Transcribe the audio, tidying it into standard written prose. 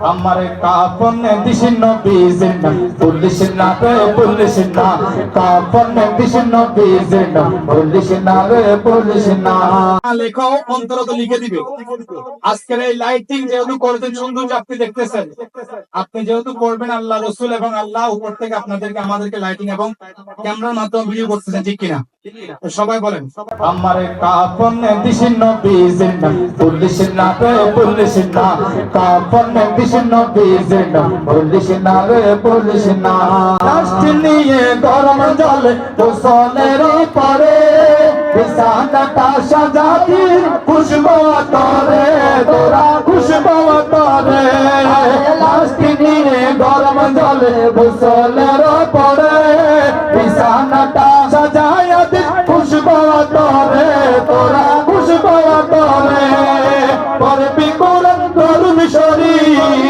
আমারে কাপন দিশিন নবীজির নাম পুলিশ না রে পুলিশ না কাপন দিশিন নবীজির নাম পুলিশ না রে পুলিশ না লেখো অন্তরত লিখে দিবে। আজকের এই লাইটিং যেহেতু করেছেন সুন্দর আপনি দেখতেছেন, আপনি যেহেতু করবেন আল্লাহ রসুল এবং আল্লাহ উপর থেকে আপনাদেরকে আমাদেরকে লাইটিং এবং ক্যামেরার মাধ্যমে ভিডিও করতেছেন, ঠিক কিনা? সবাই বলেন আমারে কাপন দিশিন নবীজির নাম পুলিশ না রে পুলিশ না কাপন দিশিন নবীজির নাম পুলিশ না রে পুলিশ না লাস্ট নিয়ে গরম জলে গোসলের পরে বিছানাটা সাজাতি খুশবু তরে তোরা খুশবু তরে লাস্ট নিয়ে গরম জলে